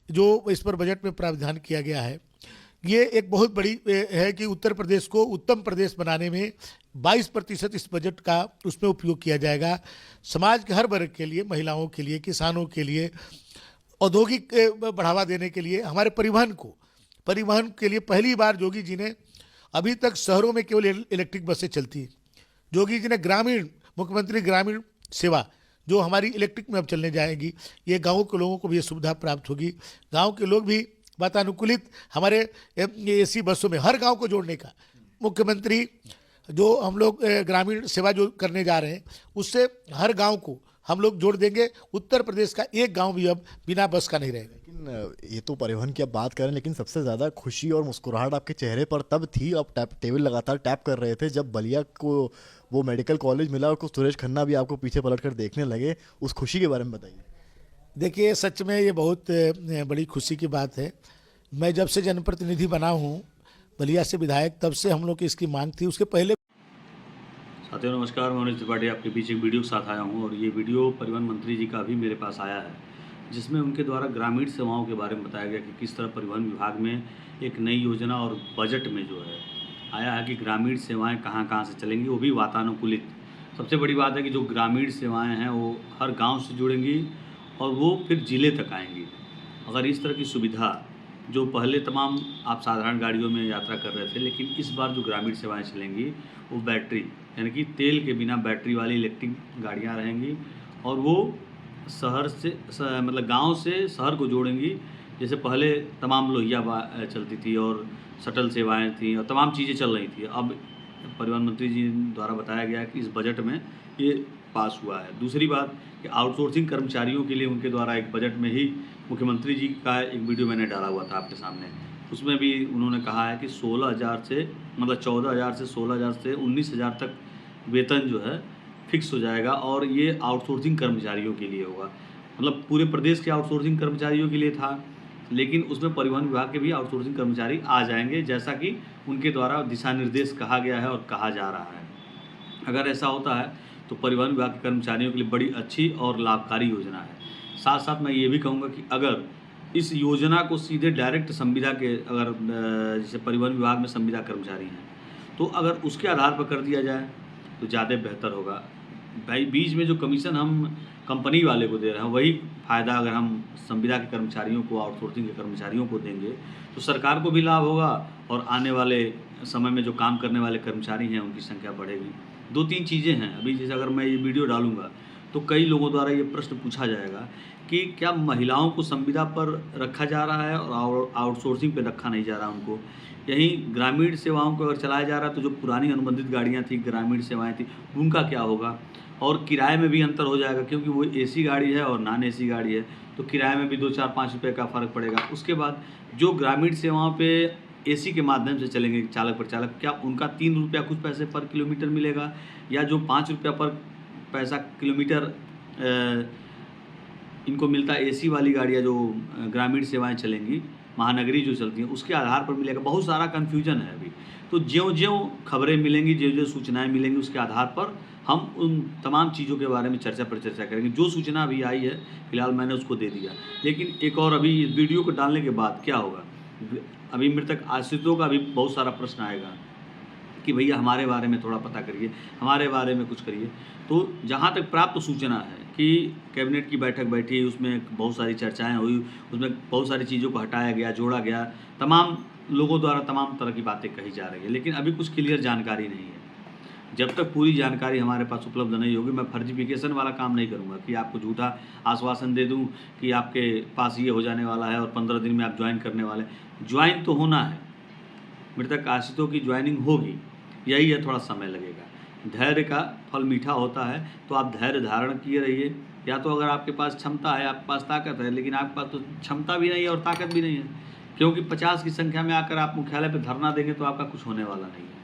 जो इस पर बजट में प्रावधान किया गया है, ये एक बहुत बड़ी है कि उत्तर प्रदेश को उत्तम प्रदेश बनाने में 22% इस बजट का उसमें उपयोग किया जाएगा। समाज के हर वर्ग के लिए, महिलाओं के लिए, किसानों के लिए, औद्योगिक बढ़ावा देने के लिए, हमारे परिवहन के लिए पहली बार योगी जी ने, अभी तक शहरों में केवल इलेक्ट्रिक बसें चलती हैं, योगी जी ने मुख्यमंत्री ग्रामीण सेवा जो हमारी इलेक्ट्रिक में अब चलने जाएगी, ये गाँव के लोगों को भी ये सुविधा प्राप्त होगी। गाँव के लोग भी वातानुकूलित हमारे एसी बसों में हर गांव को जोड़ने का मुख्यमंत्री जो हम लोग ग्रामीण सेवा जो करने जा रहे हैं, उससे हर गांव को हम लोग जोड़ देंगे। उत्तर प्रदेश का एक गांव भी अब बिना बस का नहीं रहेगा। लेकिन ये तो परिवहन की आप बात करें, लेकिन सबसे ज़्यादा खुशी और मुस्कुराहट आपके चेहरे पर तब थी, आप टेबल लगातार टैप कर रहे थे, जब बलिया को वो मेडिकल कॉलेज मिला और कुछ सुरेश खन्ना भी आपको पीछे पलट कर देखने लगे। उस खुशी के बारे में बताइए। देखिए, सच में ये बहुत बड़ी खुशी की बात है। मैं जब से जनप्रतिनिधि बना हूँ बलिया से विधायक, तब से हम लोग की इसकी मांग थी। उसके पहले साथियों नमस्कार, मैं मनोज त्रिपाठी आपके बीच एक वीडियो के साथ आया हूं और ये वीडियो परिवहन मंत्री जी का भी मेरे पास आया है, जिसमें उनके द्वारा ग्रामीण सेवाओं के बारे में बताया गया कि किस तरह परिवहन विभाग में एक नई योजना और बजट में जो है आया है कि ग्रामीण सेवाएं कहां कहां से चलेंगी, वो भी वातानुकूलित। सबसे बड़ी बात है कि जो ग्रामीण सेवाएँ हैं वो हर गाँव से जुड़ेंगी और वो फिर ज़िले तक आएँगी। अगर इस तरह की सुविधा, जो पहले तमाम आप साधारण गाड़ियों में यात्रा कर रहे थे, लेकिन इस बार जो ग्रामीण सेवाएं चलेंगी वो बैटरी यानी कि तेल के बिना बैटरी वाली इलेक्ट्रिक गाड़ियां रहेंगी और वो शहर से मतलब गांव से शहर को जोड़ेंगी। जैसे पहले तमाम लोहिया चलती थी और शटल सेवाएं थी और तमाम चीज़ें चल रही थी, अब परिवहन मंत्री जी द्वारा बताया गया कि इस बजट में ये पास हुआ है। दूसरी बात कि आउटसोर्सिंग कर्मचारियों के लिए उनके द्वारा एक बजट में ही मुख्यमंत्री जी का एक वीडियो मैंने डाला हुआ था आपके सामने, उसमें भी उन्होंने कहा है कि 16,000 से मतलब 14,000 से 16,000 से 19,000 तक वेतन जो है फिक्स हो जाएगा और ये आउटसोर्सिंग कर्मचारियों के लिए होगा। मतलब पूरे प्रदेश के आउटसोर्सिंग कर्मचारियों के लिए था, लेकिन उसमें परिवहन विभाग के भी आउटसोर्सिंग कर्मचारी आ जाएंगे, जैसा कि उनके द्वारा दिशा निर्देश कहा गया है और कहा जा रहा है। अगर ऐसा होता है तो परिवहन विभाग के कर्मचारियों के लिए बड़ी अच्छी और लाभकारी योजना है। साथ साथ मैं ये भी कहूँगा कि अगर इस योजना को सीधे डायरेक्ट संविदा के, अगर जैसे परिवहन विभाग में संविदा कर्मचारी हैं, तो अगर उसके आधार पर कर दिया जाए तो ज़्यादा बेहतर होगा। भाई बीच में जो कमीशन हम कंपनी वाले को दे रहे हैं, वही फ़ायदा अगर हम संविदा के कर्मचारियों को, आउटसोर्सिंग के कर्मचारियों को देंगे तो सरकार को भी लाभ होगा और आने वाले समय में जो काम करने वाले कर्मचारी हैं उनकी संख्या बढ़ेगी। 2-3 चीज़ें हैं। अभी जैसे अगर मैं ये वीडियो डालूँगा तो कई लोगों द्वारा ये प्रश्न पूछा जाएगा कि क्या महिलाओं को संविदा पर रखा जा रहा है और आउटसोर्सिंग पे रखा नहीं जा रहा उनको। यहीं ग्रामीण सेवाओं को अगर चलाया जा रहा है तो जो पुरानी अनुबंधित गाड़ियाँ थी, ग्रामीण सेवाएँ थी, उनका क्या होगा। और किराए में भी अंतर हो जाएगा, क्योंकि वो एसी गाड़ी है और नॉन एसी गाड़ी है, तो किराए में भी 2-4-5 रुपये का फ़र्क पड़ेगा। उसके बाद जो ग्रामीण सेवाओं पे एसी के माध्यम से चलेंगे चालक प्रचालक, क्या उनका 3 रुपया कुछ पैसे पर किलोमीटर मिलेगा, या जो 5 रुपया पर पैसा किलोमीटर इनको मिलता है एसी वाली गाड़ियाँ जो ग्रामीण सेवाएं चलेंगी, महानगरी जो चलती हैं, उसके आधार पर मिलेगा। बहुत सारा कन्फ्यूजन है अभी। तो ज्यों-ज्यों खबरें मिलेंगी, ज्यों-ज्यों सूचनाएं मिलेंगी, उसके आधार पर हम उन तमाम चीज़ों के बारे में चर्चा करेंगे। जो सूचना अभी आई है फिलहाल मैंने उसको दे दिया, लेकिन एक और अभी इस वीडियो को डालने के बाद क्या होगा, अभी मृतक आश्रितों का भी बहुत सारा प्रश्न आएगा कि भैया हमारे बारे में थोड़ा पता करिए, हमारे बारे में कुछ करिए। तो जहाँ तक प्राप्त सूचना है कि कैबिनेट की बैठक बैठी, उसमें बहुत सारी चर्चाएं हुई, उसमें बहुत सारी चीज़ों को हटाया गया, जोड़ा गया, तमाम लोगों द्वारा तमाम तरह की बातें कही जा रही है, लेकिन अभी कुछ क्लियर जानकारी नहीं है। जब तक पूरी जानकारी हमारे पास उपलब्ध नहीं होगी, मैं फर्जिफिकेशन वाला काम नहीं करूँगा कि आपको झूठा आश्वासन दे दूँ कि आपके पास ये हो जाने वाला है और 15 दिन में आप ज्वाइन करने वाले। ज्वाइन तो होना है, मृतक आश्रितों की ज्वाइनिंग होगी, यही है, थोड़ा समय लगेगा। धैर्य का फल मीठा होता है, तो आप धैर्य धारण किए रहिए। या तो अगर आपके पास क्षमता है, आपके पास ताकत है, लेकिन आपके पास तो क्षमता भी नहीं है और ताकत भी नहीं है, क्योंकि 50 की संख्या में आकर आप मुख्यालय पर धरना देंगे तो आपका कुछ होने वाला नहीं है।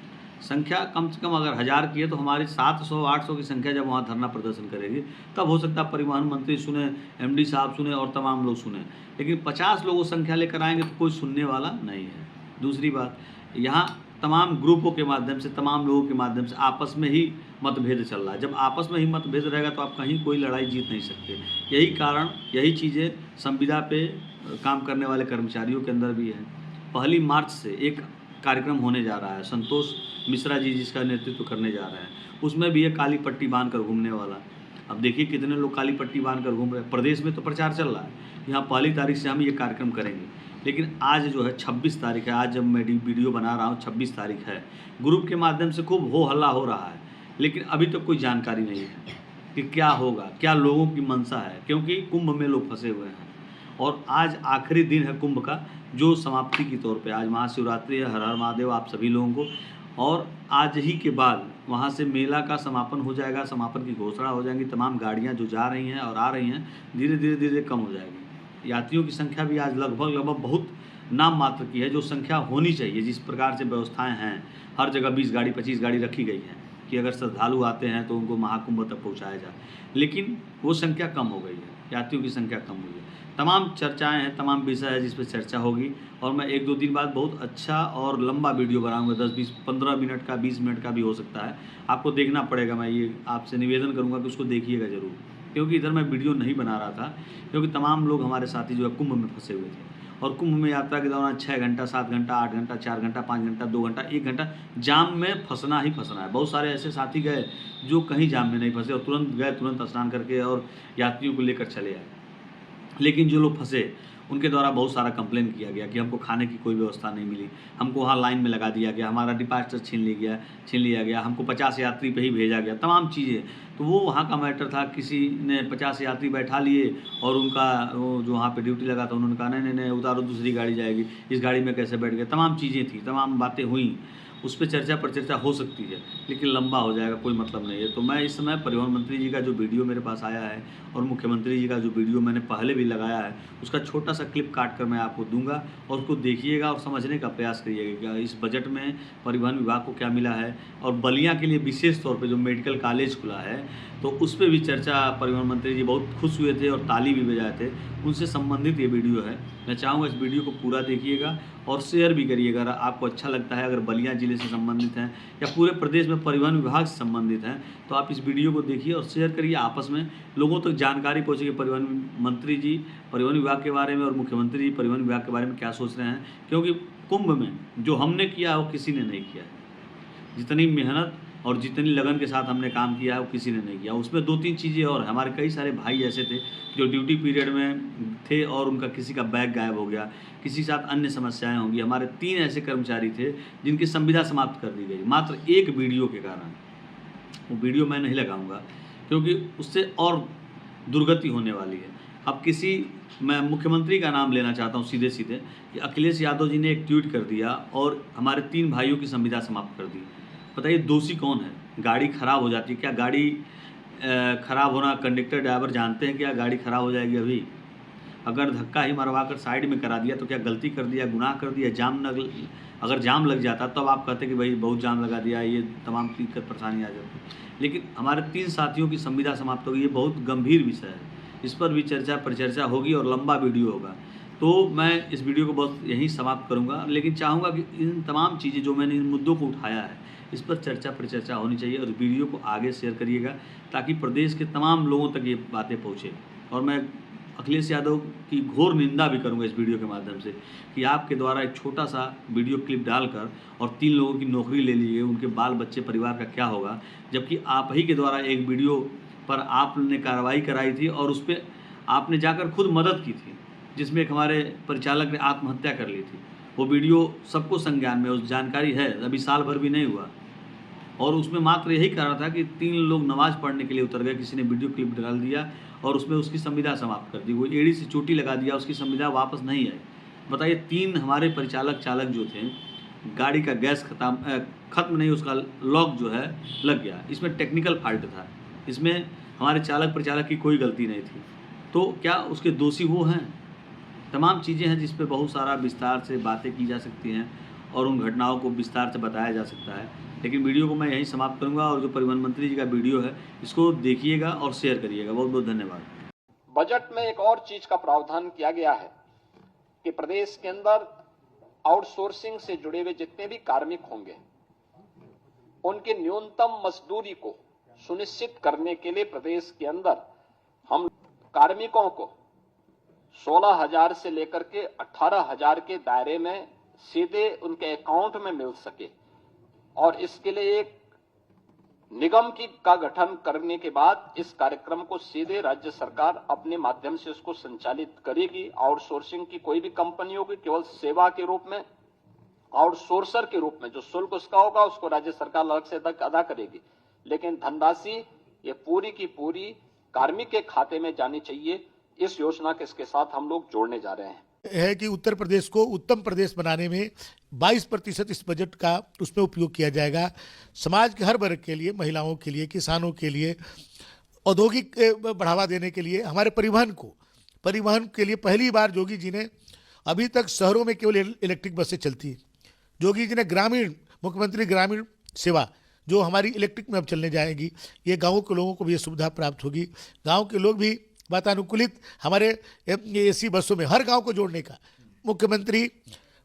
संख्या कम से कम अगर 1000 की है तो हमारी 700-800 की संख्या जब वहाँ धरना प्रदर्शन करेगी, तब हो सकता है परिवहन मंत्री सुने, एमडी साहब सुने और तमाम लोग सुने, लेकिन 50 लोगों संख्या लेकर आएंगे तो कोई सुनने वाला नहीं है। दूसरी बात, यहाँ तमाम ग्रुपों के माध्यम से, तमाम लोगों के माध्यम से आपस में ही मतभेद चल रहा है। जब आपस में ही मतभेद रहेगा तो आप कहीं कोई लड़ाई जीत नहीं सकते। यही कारण, यही चीज़ें संविदा पे काम करने वाले कर्मचारियों के अंदर भी है। 1 मार्च से एक कार्यक्रम होने जा रहा है, संतोष मिश्रा जी जिसका नेतृत्व करने जा रहे हैं, उसमें भी ये काली पट्टी बांध कर घूमने वाला। अब देखिए कितने लोग काली पट्टी बांध कर घूम रहे हैं। प्रदेश में तो प्रचार चल रहा है, यहाँ 1 तारीख से हम ये कार्यक्रम करेंगे, लेकिन आज जो है 26 तारीख है, आज जब मैं वीडियो बना रहा हूँ 26 तारीख है। ग्रुप के माध्यम से खूब हो हल्ला हो रहा है, लेकिन अभी तक कोई जानकारी नहीं है कि क्या होगा, क्या लोगों की मंशा है, क्योंकि कुंभ में लोग फंसे हुए हैं और आज आखिरी दिन है कुंभ का, जो समाप्ति के तौर पे आज महाशिवरात्रि है। हर हर महादेव आप सभी लोगों को। और आज ही के बाद वहाँ से मेला का समापन हो जाएगा, समापन की घोषणा हो जाएगी। तमाम गाड़ियाँ जो जा रही हैं और आ रही हैं धीरे धीरे कम हो जाएगी। यात्रियों की संख्या भी आज लगभग बहुत नाम मात्र की है, जो संख्या होनी चाहिए। जिस प्रकार से व्यवस्थाएं हैं, हर जगह 20 गाड़ी 25 गाड़ी रखी गई है कि अगर श्रद्धालु आते हैं तो उनको महाकुंभ तक पहुँचाया जाए, लेकिन वो संख्या कम हो गई है, यात्रियों की संख्या कम हुई है। तमाम चर्चाएं हैं, तमाम विषय है जिस पर चर्चा होगी और मैं 1-2 दिन बाद बहुत अच्छा और लंबा वीडियो बनाऊंगा, 10-15 मिनट का, 20 मिनट का भी हो सकता है। आपको देखना पड़ेगा। मैं ये आपसे निवेदन करूंगा कि उसको देखिएगा ज़रूर, क्योंकि इधर मैं वीडियो नहीं बना रहा था, क्योंकि तमाम लोग हमारे साथी जो है कुंभ में फंसे हुए थे और कुंभ में यात्रा के दौरान 6 घंटा, 7 घंटा, 8 घंटा, 4 घंटा, 5 घंटा, 2 घंटा, 1 घंटा जाम में फंसना ही फंसना है। बहुत सारे ऐसे साथी गए जो कहीं जाम में नहीं फंसे और तुरंत गए, तुरंत स्नान करके और यात्रियों को लेकर चले आए। लेकिन जो लोग फंसे उनके द्वारा बहुत सारा कंप्लेन किया गया कि हमको खाने की कोई व्यवस्था नहीं मिली, हमको वहाँ लाइन में लगा दिया गया, हमारा डिपार्चर छीन लिया गया, हमको 50 यात्री पे ही भेजा गया, तमाम चीज़ें। तो वो वहाँ का मैटर था, किसी ने 50 यात्री बैठा लिए और उनका वो जो वहाँ पे ड्यूटी लगा था उन्होंने कहा नहीं उतारो, दूसरी गाड़ी जाएगी, इस गाड़ी में कैसे बैठ गए। तमाम चीज़ें थी, तमाम बातें हुई, उस पर चर्चा पर चर्चा हो सकती है, लेकिन लंबा हो जाएगा, कोई मतलब नहीं है। तो मैं इस समय परिवहन मंत्री जी का जो वीडियो मेरे पास आया है और मुख्यमंत्री जी का जो वीडियो मैंने पहले भी लगाया है, उसका छोटा सा क्लिप काट कर मैं आपको दूंगा और उसको देखिएगा और समझने का प्रयास करिएगा कि इस बजट में परिवहन विभाग को क्या मिला है। और बलिया के लिए विशेष तौर पर जो मेडिकल कॉलेज खुला है, तो उस पर भी चर्चा परिवहन मंत्री जी बहुत खुश हुए थे और ताली भी बजाए थे। उनसे संबंधित ये वीडियो है। मैं चाहूँगा इस वीडियो को पूरा देखिएगा और शेयर भी करिएगा। अगर आपको अच्छा लगता है, अगर बलिया ज़िले से संबंधित हैं या पूरे प्रदेश में परिवहन विभाग से संबंधित हैं, तो आप इस वीडियो को देखिए और शेयर करिए, आपस में लोगों तक जानकारी पहुँचेगी परिवहन मंत्री जी परिवहन विभाग के बारे में और मुख्यमंत्री जी परिवहन विभाग के बारे में क्या सोच रहे हैं। क्योंकि कुंभ में जो हमने किया है वो किसी ने नहीं किया है। जितनी मेहनत और जितनी लगन के साथ हमने काम किया है वो किसी ने नहीं किया। उसमें 2-3 चीज़ें और, हमारे कई सारे भाई ऐसे थे जो ड्यूटी पीरियड में थे और उनका किसी का बैग गायब हो गया, किसी के साथ अन्य समस्याएं होंगी। हमारे 3 ऐसे कर्मचारी थे जिनकी संविदा समाप्त कर दी गई मात्र एक वीडियो के कारण। वो वीडियो मैं नहीं लगाऊंगा क्योंकि उससे और दुर्गति होने वाली है। अब मैं मुख्यमंत्री का नाम लेना चाहता हूँ सीधे सीधे कि अखिलेश यादव जी ने एक ट्वीट कर दिया और हमारे 3 भाइयों की संविदा समाप्त कर दी। बताइए दोषी कौन है? गाड़ी खराब हो जाती है क्या? गाड़ी खराब होना कंडक्टर ड्राइवर जानते हैं क्या गाड़ी खराब हो जाएगी? अभी अगर धक्का ही मरवा कर साइड में करा दिया तो क्या गलती कर दिया, गुनाह कर दिया? अगर जाम लग जाता तब आप कहते कि भाई बहुत जाम लगा दिया, ये तमाम दिक्कत परेशानी आ जाती। लेकिन हमारे 3 साथियों की संविदा समाप्त होगी, ये बहुत गंभीर विषय है। इस पर भी चर्चा परिचर्चा होगी और लंबा वीडियो होगा। तो मैं इस वीडियो को बस यहीं समाप्त करूंगा, लेकिन चाहूँगा कि इन तमाम चीज़ें जो मैंने इन मुद्दों को उठाया है इस पर चर्चा परिचर्चा होनी चाहिए और वीडियो को आगे शेयर करिएगा ताकि प्रदेश के तमाम लोगों तक ये बातें पहुँचे। और मैं अखिलेश यादव की घोर निंदा भी करूंगा इस वीडियो के माध्यम से कि आपके द्वारा एक छोटा सा वीडियो क्लिप डालकर और 3 लोगों की नौकरी ले ली है, उनके बाल बच्चे परिवार का क्या होगा? जबकि आप ही के द्वारा एक वीडियो पर आपने कार्रवाई कराई थी और उस पर आपने जाकर खुद मदद की थी, जिसमें एक हमारे परिचालक ने आत्महत्या कर ली थी। वो वीडियो सबको संज्ञान में, उस जानकारी है, अभी साल भर भी नहीं हुआ और उसमें मात्र यही कारण था कि 3 लोग नमाज़ पढ़ने के लिए उतर गए, किसी ने वीडियो क्लिप डाल दिया और उसमें उसकी संविदा समाप्त कर दी। वो एड़ी से चोटी लगा दिया, उसकी संविदा वापस नहीं आई। बताइए 3 हमारे चालक जो थे, गाड़ी का गैस ख़त्म नहीं, उसका लॉक जो है लग गया। इसमें टेक्निकल फॉल्ट था, इसमें हमारे परिचालक की कोई गलती नहीं थी। तो क्या उसके दोषी वो हैं? तमाम चीज़ें हैं जिस पर बहुत सारा विस्तार से बातें की जा सकती हैं और उन घटनाओं को विस्तार से बताया जा सकता है। लेकिन वीडियो को मैं यहीं समाप्त करूंगा और जो परिवहन मंत्री जी का वीडियो है इसको देखिएगा और शेयर करिएगा। बहुत बहुत धन्यवाद। बजट में एक और चीज का प्रावधान किया गया है कि प्रदेश के अंदर आउटसोर्सिंग से जुड़े हुए जितने भी कार्मिक होंगे उनकी न्यूनतम मजदूरी को सुनिश्चित करने के लिए प्रदेश के अंदर हम कार्मिकों को 16,000 से लेकर के 18,000 के दायरे में सीधे उनके अकाउंट में मिल सके, और इसके लिए एक निगम का गठन करने के बाद इस कार्यक्रम को सीधे राज्य सरकार अपने माध्यम से उसको संचालित करेगी। आउटसोर्सिंग की कोई भी कंपनी होगी, केवल सेवा के रूप में, आउटसोर्सर के रूप में जो शुल्क उसका होगा उसको राज्य सरकार अलग से अदा करेगी, लेकिन धनराशि ये पूरी की पूरी कार्मिक के खाते में जानी चाहिए। इस योजना के इसके साथ हम लोग जोड़ने जा रहे हैं है कि उत्तर प्रदेश को उत्तम प्रदेश बनाने में 22% इस बजट का उसमें उपयोग किया जाएगा। समाज के हर वर्ग के लिए, महिलाओं के लिए, किसानों के लिए, औद्योगिक बढ़ावा देने के लिए, हमारे परिवहन के लिए पहली बार योगी जी ने, अभी तक शहरों में केवल इलेक्ट्रिक बसें चलती हैं, योगी जी ने मुख्यमंत्री ग्रामीण सेवा जो हमारी इलेक्ट्रिक में अब चलने जाएगी, ये गाँव के लोगों को भी ये सुविधा प्राप्त होगी। गाँव के लोग भी वातानुकूलित हमारे एसी बसों में हर गांव को जोड़ने का मुख्यमंत्री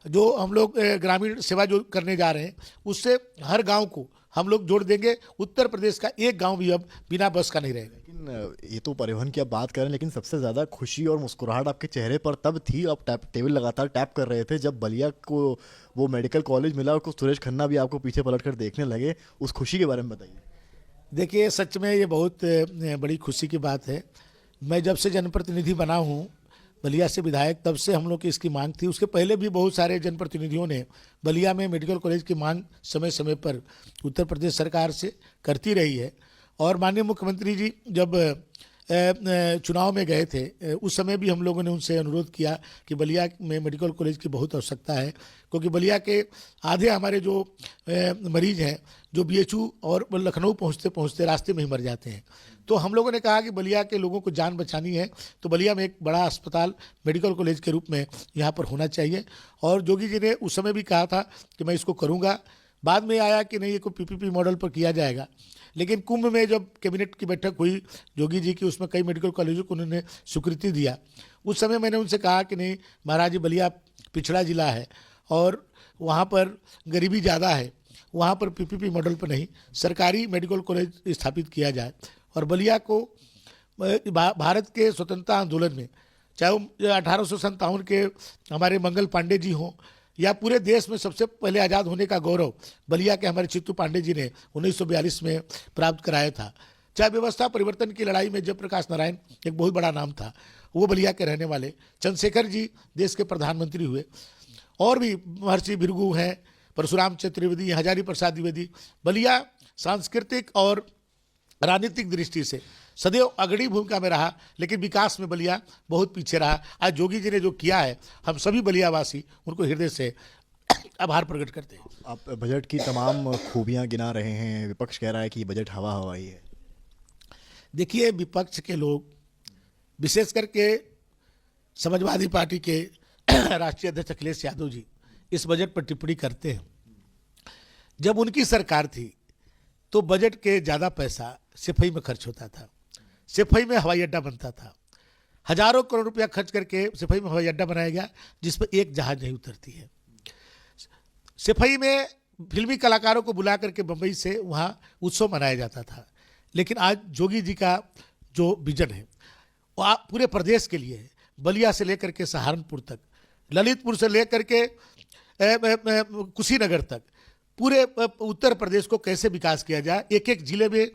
जो हम लोग ग्रामीण सेवा जो करने जा रहे हैं उससे हर गांव को हम लोग जोड़ देंगे। उत्तर प्रदेश का एक गांव भी अब बिना बस का नहीं रहेगा। लेकिन ये तो परिवहन की आप बात करें, लेकिन सबसे ज़्यादा खुशी और मुस्कुराहट आपके चेहरे पर तब थी, आप टेबल लगातार टैप कर रहे थे जब बलिया को वो मेडिकल कॉलेज मिला और सुरेश खन्ना भी आपको पीछे पलट कर देखने लगे। उस खुशी के बारे में बताइए। देखिए, सच में ये बहुत बड़ी खुशी की बात है। मैं जब से जनप्रतिनिधि बना हूँ, बलिया से विधायक, तब से हम लोग की इसकी मांग थी। उसके पहले भी बहुत सारे जनप्रतिनिधियों ने बलिया में मेडिकल कॉलेज की मांग समय समय पर उत्तर प्रदेश सरकार से करती रही है। और माननीय मुख्यमंत्री जी जब चुनाव में गए थे उस समय भी हम लोगों ने उनसे अनुरोध किया कि बलिया में मेडिकल कॉलेज की बहुत आवश्यकता है, क्योंकि बलिया के आधे हमारे जो मरीज हैं जो बीएचयू और लखनऊ पहुंचते पहुंचते रास्ते में ही मर जाते हैं। तो हम लोगों ने कहा कि बलिया के लोगों को जान बचानी है तो बलिया में एक बड़ा अस्पताल मेडिकल कॉलेज के रूप में यहाँ पर होना चाहिए। और योगी जी ने उस समय भी कहा था कि मैं इसको करूँगा। बाद में आया कि नहीं, ये को पीपीपी मॉडल पर किया जाएगा। लेकिन कुंभ में जब कैबिनेट की बैठक हुई योगी जी की, उसमें कई मेडिकल कॉलेजों को उन्होंने स्वीकृति दिया। उस समय मैंने उनसे कहा कि नहीं महाराज जी, बलिया पिछड़ा जिला है और वहाँ पर गरीबी ज़्यादा है, वहाँ पर पीपीपी मॉडल पर नहीं, सरकारी मेडिकल कॉलेज स्थापित किया जाए। और बलिया को भारत के स्वतंत्रता आंदोलन में, चाहे वो 1857 के हमारे मंगल पांडे जी हों या पूरे देश में सबसे पहले आज़ाद होने का गौरव बलिया के हमारे चित्तू पांडे जी ने 1942 में प्राप्त कराया था। चाहे व्यवस्था परिवर्तन की लड़ाई में जयप्रकाश नारायण एक बहुत बड़ा नाम था, वो बलिया के रहने वाले। चंद्रशेखर जी देश के प्रधानमंत्री हुए, और भी महर्षि भृगु हैं, परशुराम चतुर्वेदी, हजारी प्रसाद द्विवेदी। बलिया सांस्कृतिक और राजनीतिक दृष्टि से सदैव अग्रणी भूमिका में रहा, लेकिन विकास में बलिया बहुत पीछे रहा। आज योगी जी ने जो किया है, हम सभी बलियावासी उनको हृदय से आभार प्रकट करते हैं। आप बजट की तमाम खूबियां गिना रहे हैं, विपक्ष कह रहा है कि बजट हवा हवाई है। देखिए, विपक्ष के लोग, विशेष करके समाजवादी पार्टी के राष्ट्रीय अध्यक्ष अखिलेश यादव जी इस बजट पर टिप्पणी करते हैं। जब उनकी सरकार थी तो बजट के ज़्यादा पैसा सिपाही में खर्च होता था, सिपाही में हवाई अड्डा बनता था। हजारों करोड़ रुपया खर्च करके सिपाही में हवाई अड्डा बनाया गया जिस पर एक जहाज नहीं उतरती है। सिपाही में फिल्मी कलाकारों को बुला करके बम्बई से वहाँ उत्सव मनाया जाता था। लेकिन आज योगी जी का जो विजन है वो पूरे प्रदेश के लिए है। बलिया से लेकर के सहारनपुर तक, ललितपुर से लेकर के कुशीनगर तक, पूरे उत्तर प्रदेश को कैसे विकास किया जाए, एक एक जिले में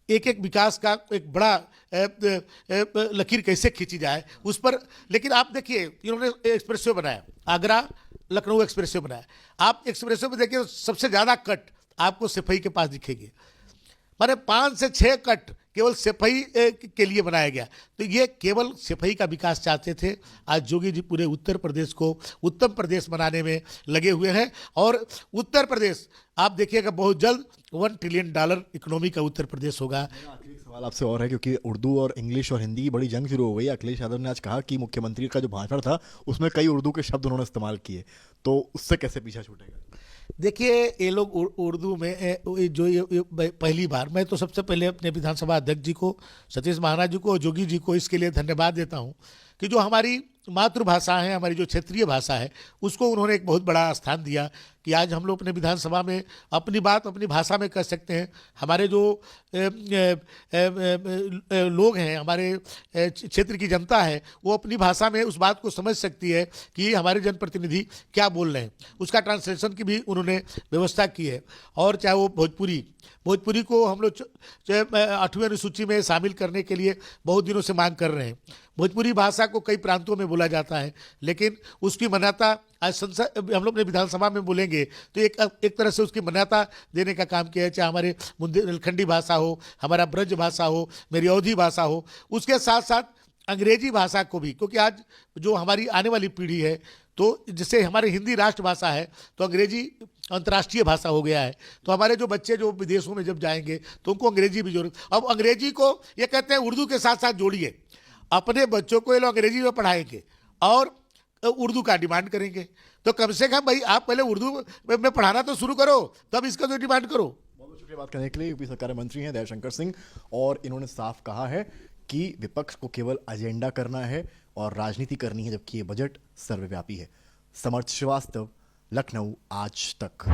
एक एक विकास का एक बड़ा लकीर कैसे खींची जाए उस पर। लेकिन आप देखिए, इन्होंने एक्सप्रेसवे बनाया, आगरा लखनऊ एक्सप्रेसवे बनाया। आप एक्सप्रेसवे में देखिए सबसे ज़्यादा कट आपको सिपाही के पास दिखेंगे, माने 5 से 6 कट केवल सिपाही के लिए बनाया गया। तो ये केवल सिपाही का विकास चाहते थे। आज योगी जी पूरे उत्तर प्रदेश को उत्तम प्रदेश बनाने में लगे हुए हैं। और उत्तर प्रदेश आप देखिएगा बहुत जल्द $1 ट्रिलियन इकोनॉमी का उत्तर प्रदेश होगा। आखिरी सवाल आपसे और है, क्योंकि उर्दू और इंग्लिश और हिंदी की बड़ी जंग शुरू हो गई। अखिलेश यादव ने आज कहा कि मुख्यमंत्री का जो भाषण था उसमें कई उर्दू के शब्द उन्होंने इस्तेमाल किए, तो उससे कैसे पीछा छूटेगा? देखिए, ये लोग उर्दू में जो ये पहली बार, मैं तो सबसे पहले अपने विधानसभा अध्यक्ष जी को, सतीश महाराज जी को और योगी जी को इसके लिए धन्यवाद देता हूँ कि जो हमारी मातृभाषा है, हमारी जो क्षेत्रीय भाषा है, उसको उन्होंने एक बहुत बड़ा स्थान दिया कि आज हम लोग अपने विधानसभा में अपनी बात अपनी भाषा में कह सकते हैं। हमारे जो लोग हैं, हमारे क्षेत्र की जनता है, वो अपनी भाषा में उस बात को समझ सकती है कि हमारे जनप्रतिनिधि क्या बोल रहे हैं। उसका ट्रांसलेशन की भी उन्होंने व्यवस्था की है। और चाहे वो भोजपुरी को हम लोग 8वीं अनुसूची में शामिल करने के लिए बहुत दिनों से मांग कर रहे हैं। भोजपुरी भाषा को कई प्रांतों में बोला जाता है, लेकिन उसकी मान्यता आज संसद हम लोग अपने विधानसभा में बोलेंगे तो एक तरह से उसकी मान्यता देने का काम किया है। चाहे हमारे बुंदेलखंडी भाषा हो, हमारा ब्रज भाषा हो, मेरी अवधी भाषा हो, उसके साथ साथ अंग्रेजी भाषा को भी, क्योंकि आज जो हमारी आने वाली पीढ़ी है, तो जैसे हमारी हिंदी राष्ट्रभाषा है तो अंग्रेजी अंतर्राष्ट्रीय भाषा हो गया है। तो हमारे जो बच्चे जो विदेशों में जब जाएंगे तो उनको अंग्रेजी भी जरूरत। अब अंग्रेजी को ये कहते हैं उर्दू के साथ साथ जोड़िए, अपने बच्चों को ये लोग अंग्रेजी में पढ़ाएंगे और उर्दू का डिमांड करेंगे। तो कम से कम भाई आप पहले उर्दू में पढ़ाना तो शुरू करो, तब इसका जो डिमांड करो। बहुत शुक्रिया बात करने के लिए। यूपी सरकार के मंत्री हैं दयाशंकर सिंह, और इन्होंने साफ कहा है कि विपक्ष को केवल एजेंडा करना है और राजनीति करनी है, जबकि ये बजट सर्वव्यापी है। समर्थ श्रीवास्तव, लखनऊ, आज तक।